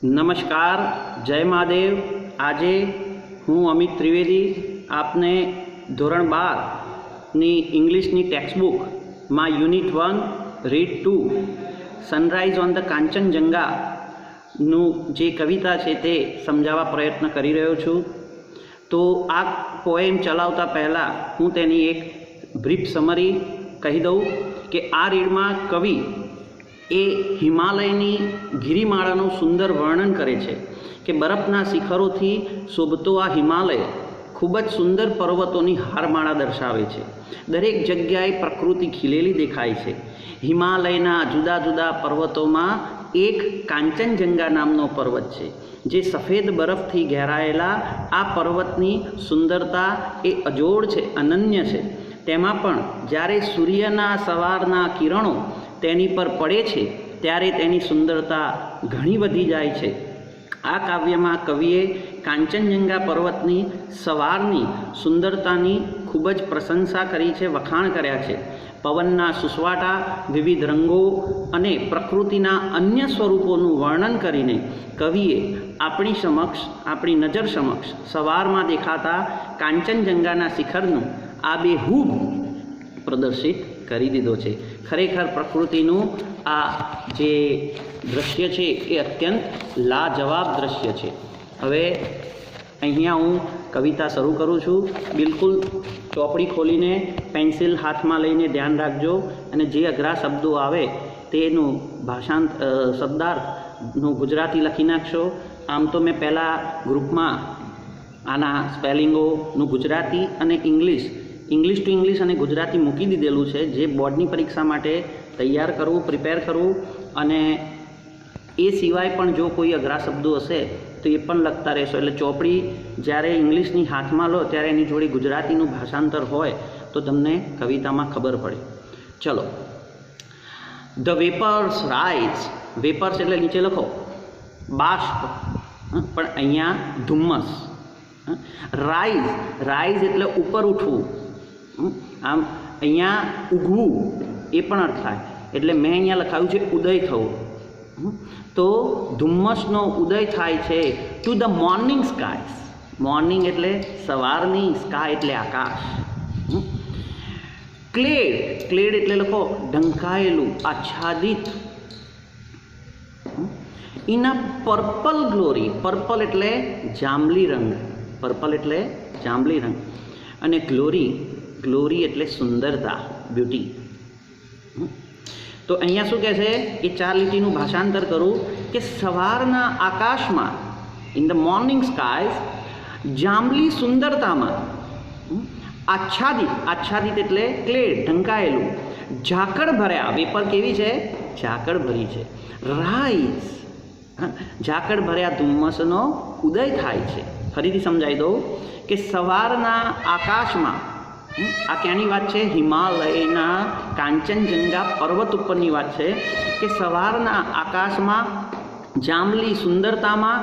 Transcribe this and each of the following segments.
नमस्कार, जय महादेव। आजे हूँ अमित त्रिवेदी आपने धोरण 12 इंग्लिशनी टेक्स्टबुक में unit 1 read 2 sunrise on the Kanchenjunga जे कविता है ते समझावा प्रयत्न करी रह्यो छूँ। तो आ पोएम चलावता पहला हूँ तेनी एक ब्रीफ समरी कही दऊँ कि आ रीड में कवि ए हिमालयनी गिरिमाळाનું सुंदर वर्णन करे छे कि बरफना शिखरोथी शोभतो आ हिमालय खूब ज सुंदर पर्वतोनी हारमाळा दर्शावे छे। दरेक जग्याए प्रकृति खिलेली देखाय छे। हिमालयना जुदा जुदा पर्वतोमां एक कांचनजंगा नामनो पर्वत छे जे सफेद बरफथी घेरायेला आ पर्वतनी सुंदरता ए अजोड़ छे, अनन्य छे। तेमां पण ज्यारे सूर्यना सवाરના किरणों तेनी पर पड़े छे त्यारे तेनी सुंदरता घणी वधी जाय छे। आ काव्यमां कविए कांचनजंगा पर्वतनी सवारनी सुंदरतानी खूब ज प्रशंसा करी छे, वखाण कर्या छे। पवनना सुसवाटा, विविध रंगों अने प्रकृतिना अन्य स्वरूपोनुं वर्णन करीने कविए आपणी समक्ष, आपणी नजर समक्ष सवारमां देखाता कांचनजंगाना शिखरनुं आबेहूब प्रदर्शित करी दीधो छे। खरेखर प्रकृतिનું आ जे दृश्य छे ए अत्यंत लाजवाब दृश्य छे। हवे अहींया हूँ कविता शरू करूँ छूँ। बिल्कुल ચોપડી खोलीने पेन्सिल हाथ में लईने ध्यान राखजो अने जे अघरा शब्दों आवे तेनुं भाषांत शब्दार्थनुं गुजराती लखी नाखशो। आम तो मैं पहला ग्रुप में आना स्पेलिंगोनुं गुजराती अने इंग्लिश टू इंग्लिश अने गुजराती मूकी दीधेलुं छे जे बोर्डनी परीक्षा माटे तैयार करवू, प्रिपेर करवू। अने ए सिवाय पण जो कोई अघरा शब्दों हशे तो ये पण लखता रहेशो। एटले चोपड़ी ज्यारे इंग्लिशनी हाथ में लो त्यारे एनी जोड़े गुजरातीनुं भाषांतर होय तो तमने कवितामां खबर पड़े। चलो, द वेपर्स राइज। वेपर्स एटले नीचे लखो बाष्प, पण अहींया धुम्मस। राइज एटले ऊपर उठवू। आम अहींया उगवू ए पण अर्थ थाय, एटले मैं अहींया लखाव्युं छे उदय थवुं। तो धुम्मसनो उदय थाय छे to the morning sky. Morning एटले सवारनी, स्काय एटले आकाश। क्लेड एटले लखो ढंकायेलुं, आच्छादित। इन अ पर्पल ग्लोरी। पर्पल एटले जांबली रंग। पर्पल एटले जांबली रंग अने ग्लोरी एटले सुंदरता, ब्यूटी। तो अहींया शुं कहे छे कि 4 લીટીનું भाषांतर करूँ कि सवारना आकाश में इन द मॉर्निंग स्कायज जांबली सुंदरता में आच्छादित एटले क्लेड, ढंकायेलू। झाकड़ भर्या, वेपर केवी छे? झाकड़ भरी छे। राइज, झाकड़ भर्या धुम्मसनो उदय थाय छे। फरीथी समजाई दो कि सवारना आकाश में आ क्यानी वात छे? हिमालयना कांचनजंगा पर्वत उपरनी वात छे कि सवारना आकाश में जांबली सुंदरता में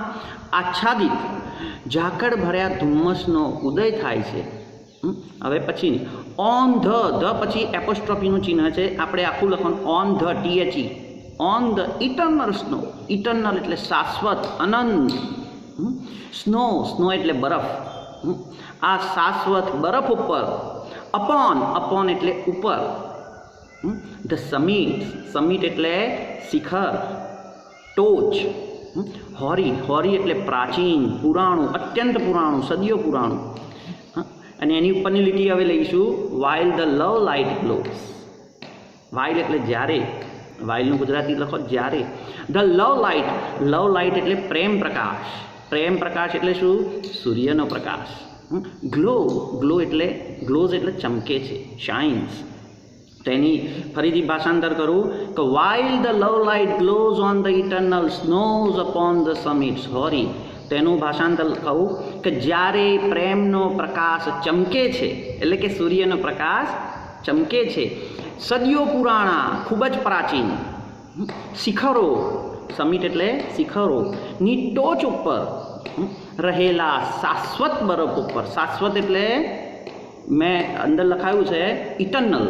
आच्छादित झाकड़ भर्या धुम्मसनो उदय थाय छे। हवे पछी ऑन ध पछी एपोस्ट्रोफीनुं चिन्ह छे। आपणे आखुं लखવાનું on the THE on the eternal snow. Eternal एटले शाश्वत, अनंत। स्नो एटले बरफ। आ शाश्वत बरफ उपर अपॉन एटले ऊपर। द समिट एटले शिखर, टोच। होरी एटले प्राचीन, पुराणु, अत्यंत पुराणु, सदियों पुराणु। अने एनी उपरनी લીટી હવે લઈશું while the love light glows। while એટલે જ્યારે, while નું ગુજરાતી લખો જ્યારે। the love light એટલે પ્રેમ પ્રકાશ એટલે શું? સૂર્યનો પ્રકાશ। ગ્લો એટલે ચમકે છે, શાઇન્સ। तो एनी फरीथी भाषांतर करूँ कि while the love light glows on the eternal snows upon the summits hoary। तेनु भाषांतर कहूँ कि ज्यारे प्रेमनो प्रकाश चमके छे, एटले के सूर्यनो प्रकाश चमके छे, सदियों पुराणा, खूब ज प्राचीन शिखरो, समिट एटले शिखरो नी टोच उपर रहेला शाश्वत बरफ उपर। शाश्वत एटले मैं अंदर लखाव्युं छे इटर्नल,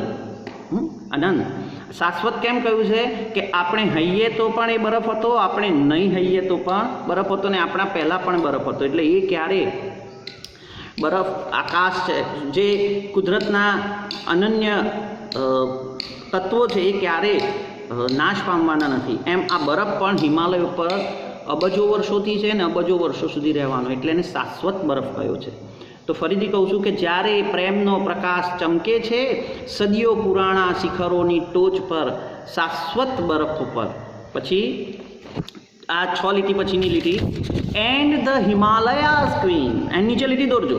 अनंत। શાશ્વત કેમ કહ્યું છે કે આપણે હઈએ તો પણ એ બરફ હતો, આપણે નહીં હઈએ તો પણ બરફ હતો, ને આપણા પહેલાં પણ બરફ હતો. એટલે એ ક્યારે બરફ, આકાશ છે, જે કુદરતના અનન્ય તત્વો છે, એ ક્યારે નાશ પામવાના નથી. એમ આ બરફ પણ હિમાલય ઉપર અબજો વર્ષોથી છે ને અબજો વર્ષો સુધી રહેવાનો, એટલે એને શાશ્વત બરફ કહ્યો છે. તો ફરીથી કહું છું કે જ્યારે પ્રેમનો પ્રકાશ ચમકે છે સદીઓ પુરાણા શિખરોની ટોચ પર, શાશ્વત બરફ ઉપર. પછી આ 6 લીટી પછીની લીટી, and the Himalayas queen, and નીચે લીટી દોરજો,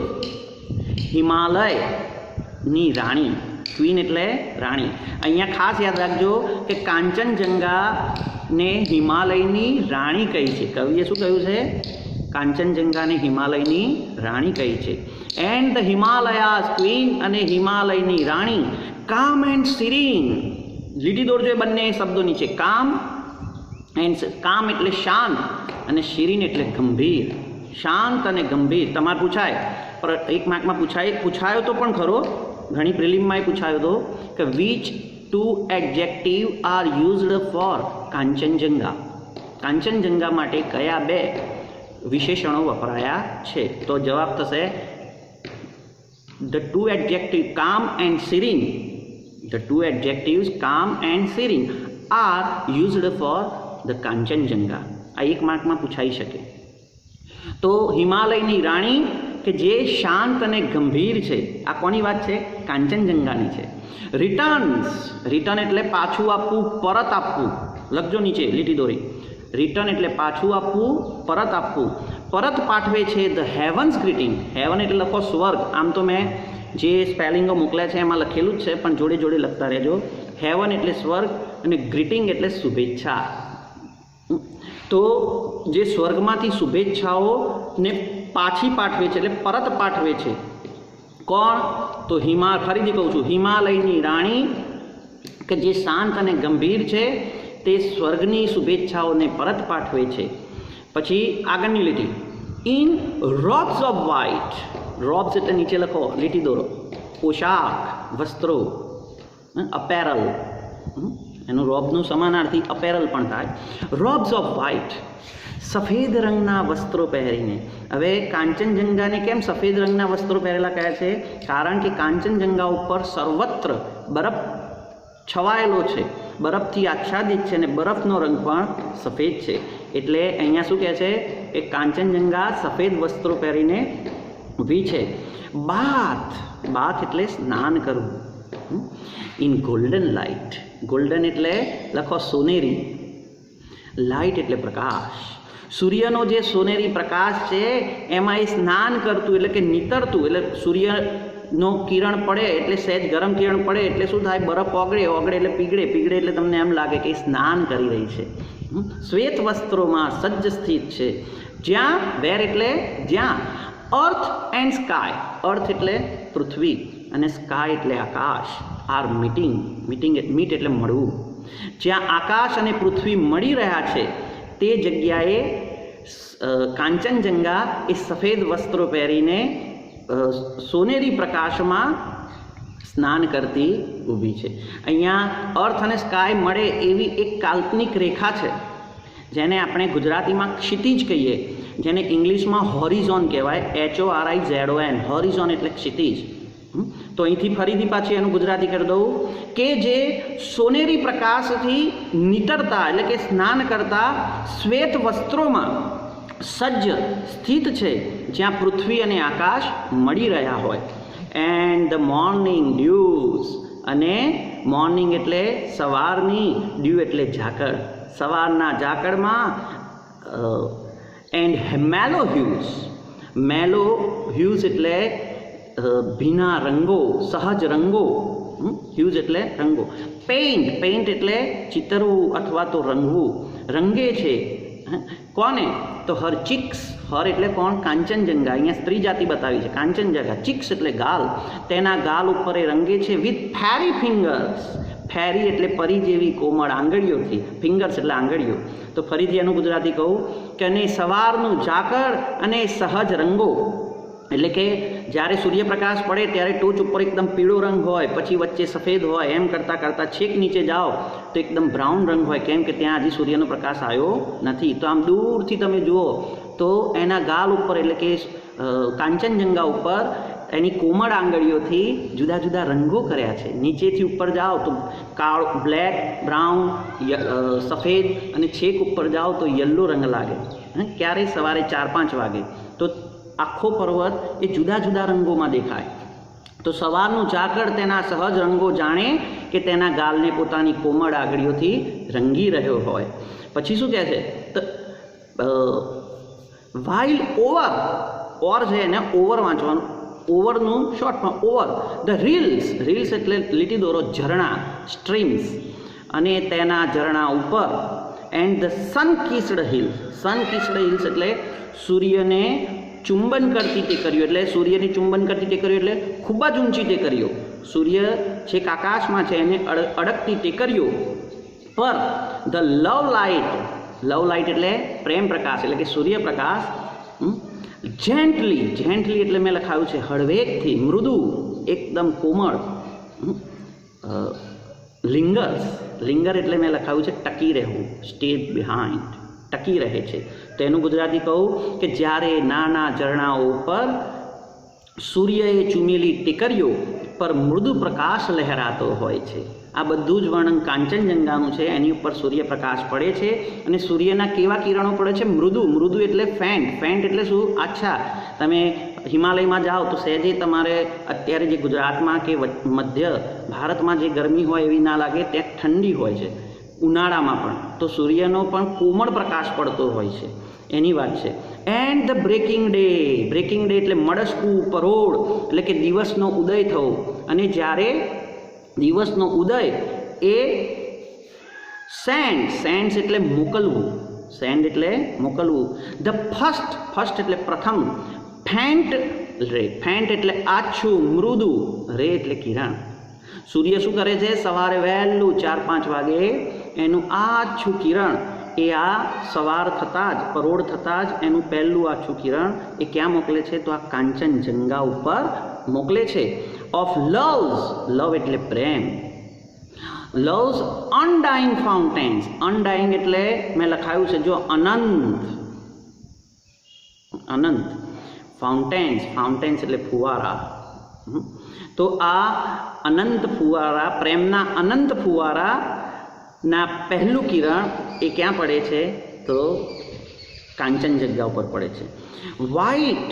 હિમાલયની રાણી, ક્વીન એટલે રાણી. અહીંયા ખાસ યાદ રાખજો કે કાંચનજંગાને હિમાલયની રાણી કહી છે. કવિએ શું કહ્યું છે? કાંચનજંગાને હિમાલયની રાણી કહી છે. એન્ડ ધ હિમાલયાઝ ક્વીન, અને હિમાલયની રાણી, કામ એન્ડ સિરીન, લીટી દોરજો એ બંને શબ્દો નીચે, કામ એન્ડ, કામ એટલે શાંત અને શિરીન એટલે ગંભીર. શાંત અને ગંભીર. તમારે પૂછાય, પર એક માર્કમાં પૂછાયો તો પણ ખરો, ઘણી પ્રિલિમમાં પૂછાયો હતો કે which 2 adjective are used four Kanchenjunga, Kanchenjunga માટે કયા 2 વિશેષણો વપરાયા છે? તો જવાબ થશે ધ 2 એડજેક્ટિવ કામ એન્ડ સિરીન, ધ 2 એડજેક્ટિવ્સ કામ and સિરીન are used for the Kanchenjunga. આ એક માર્કમાં પૂછાઈ શકે. તો હિમાલયની રાણી કે જે શાંત અને ગંભીર છે, આ કોની વાત છે? કાંચનજંગાની છે. રિટર્ન્સ, રિટર્ન એટલે પાછું આપવું, પરત આપવું. લખજો નીચે લીટી દોરી, રિટર્ન એટલે પાછું આપવું, પરત આપવું. પરત પાઠવે છે ધ હેવન્સ ગ્રીટિંગ, હેવન એટલે લખો સ્વર્ગ. આમ તો મેં જે સ્પેલિંગો મોકલ્યા છે એમાં લખેલું જ છે, પણ જોડે જોડે લખતા રહેજો. હેવન એટલે સ્વર્ગ અને ગ્રીટિંગ એટલે શુભેચ્છા. તો જે સ્વર્ગમાંથી શુભેચ્છાઓને પાછી પાઠવે છે, એટલે પરત પાઠવે છે. કોણ? તો ફરીથી કહું છું, હિમાલયની રાણી કે જે શાંત અને ગંભીર છે, તે સ્વર્ગની શુભેચ્છાઓને પરત પાઠવે છે. પછી આગળની લીટી, in robes of white, robes એટલે નીચે લખો, લીટી દોરો, પોશાક, વસ્ત્રો, અપેરલ, એનું રોબનું સમાનાર્થી અપેરલ પણ થાય. રોબ્સ ઓફ વ્હાઇટ, સફેદ રંગના વસ્ત્રો પહેરીને. હવે કાંચનજંગાને કેમ સફેદ રંગના વસ્ત્રો પહેરેલા કહે છે? કારણ કે કાંચનજંગા ઉપર સર્વત્ર બરફ છવાયેલો છે, બરફથી આચ્છાદિત છે, અને બરફનો રંગ પણ સફેદ છે. એટલે અહીંયા શું કહે છે? એ કાંચનજંગા સફેદ વસ્ત્રો પહેરીને ઊભી છે. બાથ, બાથ એટલે સ્નાન કરવું, ઇન ગોલ્ડન લાઇટ, ગોલ્ડન એટલે લખો સોનેરી, લાઇટ એટલે પ્રકાશ. સૂર્યનો જે સોનેરી પ્રકાશ છે એમાં એ સ્નાન કરતું, એટલે કે નીતરતું, એટલે સૂર્યનો કિરણ પડે એટલે સહેજ ગરમ કિરણ પડે એટલે શું થાય? બરફ ઓગળે, ઓગળે એટલે પીગળે, પીગળે એટલે તમને એમ લાગે કે સ્નાન કરી રહી છે. શ્વેત વસ્ત્રોમાં સજ્જ સ્થિત છે. જ્યાં, વેર એટલે જ્યાં, અર્થ એન્ડ સ્કાય, અર્થ એટલે પૃથ્વી અને સ્કાય એટલે આકાશ, આર મીટિંગ, મીટ એટલે મળવું. જ્યાં આકાશ અને પૃથ્વી મળી રહ્યા છે તે જગ્યાએ કાંચનજંગા એ સફેદ વસ્ત્રો પહેરીને સોનેરી પ્રકાશમાં સ્નાન કરતી ઊભી છે. અહીંયા અર્થ અને સ્કાય મળે એવી એક કાલ્પનિક રેખા છે, જેને આપણે ગુજરાતીમાં ક્ષિતિજ કહીએ, જેને ઇંગ્લિશમાં હોરિઝોન કહેવાય, HORIZON, હોરિઝોન એટલે ક્ષિતિજ. તો અહીંથી ફરીથી પાછી એનું ગુજરાતી કરી દઉં કે જે સોનેરી પ્રકાશથી નીતરતા, એટલે કે સ્નાન કરતા શ્વેત વસ્ત્રોમાં સજ્જ સ્થિત છે, જ્યાં પૃથ્વી અને આકાશ મળી રહ્યા હોય. એન્ડ ધ મોર્નિંગ ડ્યુઝ, અને મોર્નિંગ એટલે સવારની, ડ્યુ એટલે ઝાકળ, સવારના ઝાકળમાં. એન્ડ મેલો હ્યુઝ, મેલો હ્યુઝ એટલે ભીના રંગો, સહજ રંગો, હ્યુઝ એટલે રંગો. પેઇન્ટ, પેઇન્ટ એટલે ચિતરવું અથવા તો રંગવું, રંગે છે. કોને? તો હર ચીક્સ, હર એટલે કોણ? કાંચનજંગા. અહીંયા સ્ત્રી જાતિ બતાવી છે, કાંચનજંગા. ચીક્સ એટલે ગાલ, તેના ગાલ ઉપર એ રંગે છે વિથ ફેરી ફિંગર્સ, ફેરી એટલે પરી જેવી કોમળ આંગળીઓથી, ફિંગર્સ એટલે આંગળીઓ. તો ફરીથી એનું ગુજરાતી કહું કે સવારનું ઝાકળ અને સહજ રંગો, એટલે કે જ્યારે સૂર્યપ્રકાશ પડે ત્યારે ટોચ ઉપર એકદમ પીળો રંગ હોય, પછી વચ્ચે સફેદ હોય, એમ કરતાં કરતાં છેક નીચે જાઓ તો એકદમ બ્રાઉન રંગ હોય, કેમ કે ત્યાં હજી સૂર્યનો પ્રકાશ આવ્યો નથી. તો આમ દૂરથી તમે જુઓ તો એના ગાલ ઉપર એટલે કે કાંચનજંગા ઉપર એની કોમળ આંગળીઓથી જુદા જુદા રંગો કર્યા છે. નીચેથી ઉપર જાઓ તો કાળો, બ્લેક, બ્રાઉન, સફેદ, અને છેક ઉપર જાઓ તો યલો રંગ લાગે. ક્યારે? સવારે 4-5 વાગે. તો આખો પર્વત એ જુદા જુદા રંગોમાં દેખાય. તો સવારનું ઝાકળ તેના સહજ રંગો જાણે કે તેના ગાલને પોતાની કોમળ આંગળીઓથી રંગી રહ્યો હોય. પછી શું કહે છે? વાઇલ ઓવર છે એને ઓવર વાંચવાનું, ઓવરનું શોર્ટમાં ઓવર ધ રીલ્સ એટલે લીટી દોરો, ઝરણા, સ્ટ્રીમ્સ, અને તેના ઝરણા ઉપર and the sun kissed hills એટલે સૂર્યને ચુંબન કરતી ટેકરીઓ, એટલે સૂર્યની ચુંબન કરતી ટેકરીઓ એટલે ખૂબ જ ઊંચી ટેકરીઓ, સૂર્ય છેક આકાશમાં છે એને અડકતી ટેકરીઓ પર ધ લવ લાઇટ એટલે પ્રેમ પ્રકાશ એટલે કે સૂર્યપ્રકાશ જેન્ટલી એટલે મેં લખાયું છે હળવેકથી, મૃદુ, એકદમ કોમળ, લિંગર એટલે મેં લખાયું છે ટકી રહેવું, સ્ટે બિહાઇન્ડ, ટકી રહે છે. તો એનું ગુજરાતી કહું કે જ્યારે નાના ઝરણાઓ ઉપર સૂર્યએ ચૂમેલી ટેકરીઓ પર મૃદુ પ્રકાશ લહેરાતો હોય છે. આ બધું જ વર્ણન કાંચનજંગાનું છે. એની ઉપર સૂર્યપ્રકાશ પડે છે અને સૂર્યના કેવા કિરણો પડે છે? મૃદુ એટલે ફેન્ટ એટલે શું? આછા. તમે હિમાલયમાં જાઓ તો સહેજે તમારે અત્યારે જે ગુજરાતમાં કે મધ્ય ભારતમાં જે ગરમી હોય એવી ના લાગે, ત્યાં ઠંડી હોય છે ઉનાળામાં પણ. તો સૂર્યનો પણ કોમળ પ્રકાશ પડતો હોય છે, એની વાત છે. એન્ડ ધ બ્રેકિંગ ડે એટલે મળસ્કું, પરોઢ એટલે કે દિવસનો ઉદય થવો. અને જ્યારે દિવસનો ઉદય એ સેન્ડ એટલે મોકલવું, ધ ફર્સ્ટ એટલે પ્રથમ, ફેન્ટ એટલે આછું, મૃદુ, રે એટલે કિરણ. સૂર્ય શું કરે છે? સવારે વહેલું 4-5 વાગે એનું આછું કિરણ એ આ સવાર થતાં જ, પરોઢ થતાં જ એનું પહેલું આછું કિરણ એ ક્યાં મોકલે છે? તો આ કાંચનજંગા ઉપર મોકલે છે. ઓફ લવ એટલે પ્રેમ, લવ્સ અનડાઇંગ ફાઉન્ટેન્સ, અનડાઇંગ એટલે મેં લખાયું છે જો અનંત, ફાઉન્ટેન્સ એટલે ફુવારા. તો આ અનંત ફુવારા, પ્રેમના અનંત ફુવારાના પહેલું કિરણ એ ક્યાં પડે છે? તો કાંચનજંગા ઉપર પડે છે. White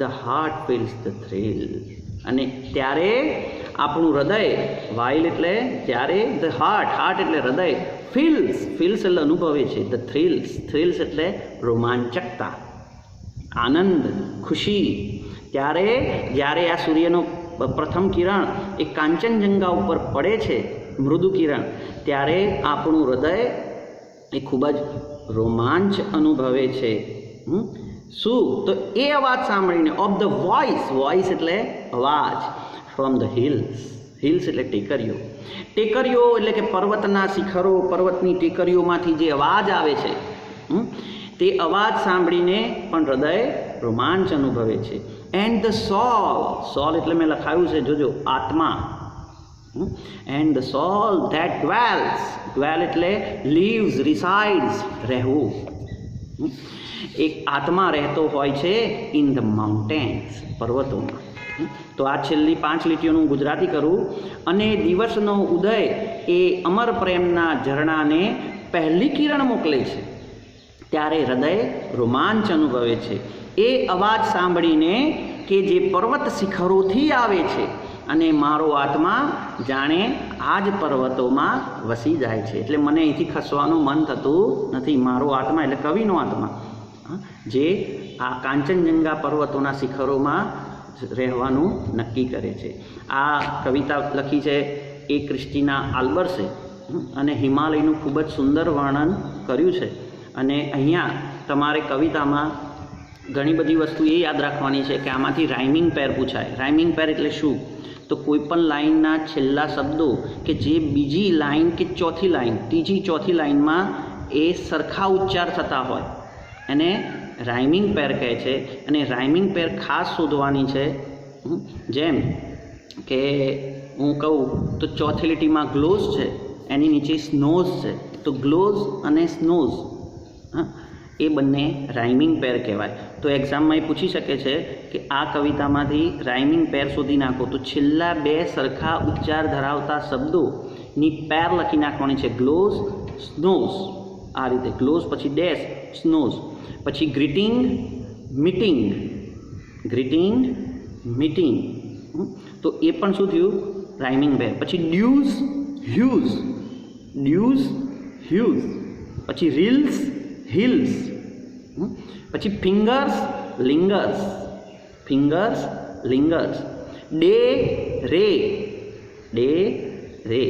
the heart feels the thrill, અને ત્યારે આપણું હૃદય, વાઇલ એટલે ત્યારે, ધ હાર્ટ એટલે હૃદય, ફીલ્સ એટલે અનુભવે છે, ધ થ્રિલ્સ એટલે રોમાંચકતા, આનંદ, ખુશી. જ્યારે આ સૂર્યનો પ્રથમ કિરણ એ કાંચનજંગા ઉપર પડે છે, મૃદુ કિરણ, ત્યારે આપણું હૃદય એ ખૂબ જ રોમાંચ અનુભવે છે. શું? તો એ અવાજ સાંભળીને, ઓફ ધ વોઇસ એટલે અવાજ, ફ્રોમ ધ હિલ્સ એટલે ટેકરીઓ એટલે કે પર્વતના શિખરો, પર્વતની ટેકરીઓમાંથી જે અવાજ આવે છે તે અવાજ સાંભળીને પણ હૃદય રોમાંચ અનુભવે છે. એન્ડ ધ સોલ એટલે મેં લખાયું છે જોજો, આત્મા. એન્ડ ધ સોલ ધેટ ડ્વેલ એટલે લીવ્સ, રિસાઇડ્સ, રહેવું. એક આત્મા રહેતો હોય છે ઇન ધ માઉન્ટેન્સ, પર્વતોમાં. તો આ છેલ્લી 5 લીટીઓનું ગુજરાતી કરું. અને દિવસનો ઉદય એ અમર પ્રેમના ઝરણાને પહેલી કિરણ મોકલે છે, ત્યારે હૃદય રોમાંચ અનુભવે છે. એ અવાજ સાંભળીને કે જે પર્વત શિખરોથી આવે છે, અને મારો આત્મા જાણે આ જ પર્વતોમાં વસી જાય છે. એટલે મને અહીંથી ખસવાનું મન થતું નથી. મારો આત્મા એટલે કવિનો આત્મા જે આ કાંચનજંગા પર્વતોના શિખરોમાં રહેવાનું નક્કી કરે છે. આ કવિતા લખી છે એ ક્રિસ્ટીના આલ્બર્સે, અને હિમાલયનું ખૂબ જ સુંદર વર્ણન કર્યું છે. અને અહીંયા તમારે કવિતામાં ઘણી બધી વસ્તુ એ યાદ રાખવાની છે કે આમાંથી રાઇમિંગ પેર પૂછાય. રાઇમિંગ પેર એટલે શું? તો કોઈપણ લાઇનના છેલ્લા શબ્દો કે જે બીજી લાઇન કે ચોથી લાઇન, ત્રીજી ચોથી લાઇનમાં એ સરખા ઉચ્ચાર થતા હોય એને રાઇમિંગ પેર કહે છે. અને રાઇમિંગ પેર ખાસ શોધવાની છે જેમ કે હું કહું તો ચોથી લીટીમાં ગ્લોઝ છે, એની નીચે સ્નોઝ છે, તો ગ્લોઝ અને સ્નોઝ એ બંને રાઇમિંગ પેર કહેવાય. તો એક્ઝામમાં એ પૂછી શકે છે કે આ કવિતામાંથી રાઇમિંગ પેર શોધી નાખો, તો છેલ્લા બે સરખા ઉચ્ચાર ધરાવતા શબ્દોની પેર લખી નાખવાની છે. ગ્લોઝ, સ્નોઝ, આ રીતે ગ્લોઝ પછી ડેશ, સ્નોઝ, પછી ગ્રીટિંગ, મીટિંગ, ગ્રીટિંગ, મીટિંગ, તો એ પણ શું થયું? Rhyming pair. પછી ડ્યુઝ, હ્યુઝ, ડ્યુઝ, હ્યુઝ, પછી રીલ્સ, હિલ્સ, પછી fingers, lingers, fingers, lingers, day, રે, ડે, રે.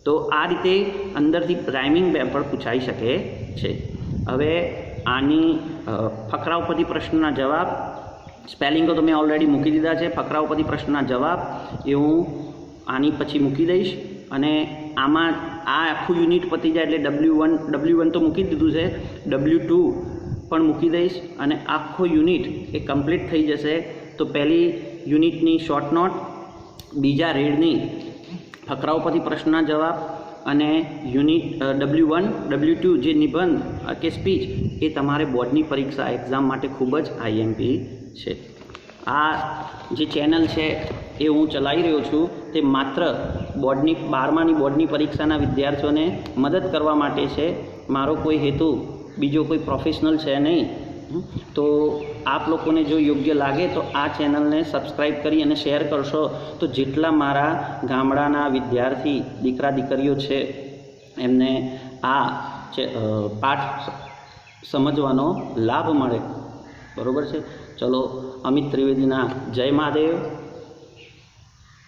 તો આ રીતે અંદરથી રાઇમિંગ પેર પણ પૂછાઈ શકે છે. હવે આની ફકરા ઉપરથી પ્રશ્નના જવાબ, સ્પેલિંગો તો મેં ઓલરેડી મૂકી દીધા છે. ફકરા ઉપરથી પ્રશ્નના જવાબ એ હું આની પછી મૂકી દઈશ, અને આમાં આ આખું યુનિટ પતી જાય એટલે W1 તો મૂકી દીધું છે, W2 પણ મૂકી દઈશ, અને આખો યુનિટ એ કમ્પ્લીટ થઈ જશે. તો પહેલી યુનિટની શોર્ટ નોટ, બીજા રેડની ફકરાઓ પરથી પ્રશ્નના જવાબ, અને યુનિટ W1, W2 જે નિબંધ કે સ્પીચ એ તમારે બોર્ડની પરીક્ષા એક્ઝામ માટે ખૂબ જ IMP છે. આ જે ચેનલ છે એ હું ચલાવી રહ્યો છું તે માત્ર બોર્ડની 12માની બોર્ડની પરીક્ષાના વિદ્યાર્થીઓને મદદ કરવા માટે છે. મારો કોઈ હેતુ બીજો કોઈ પ્રોફેશનલ છે નહીં. તો આપ લોકોને જો યોગ્ય લાગે તો આ ચેનલને સબસ્ક્રાઈબ કરી અને શેર કરશો તો જેટલા મારા ગામડાના વિદ્યાર્થી દીકરા દીકરીઓ છે એમને આ પાઠ સમજવાનો લાભ મળે. બરાબર છે. ચલો, અમિત ત્રિવેદીના જય મહાદેવ.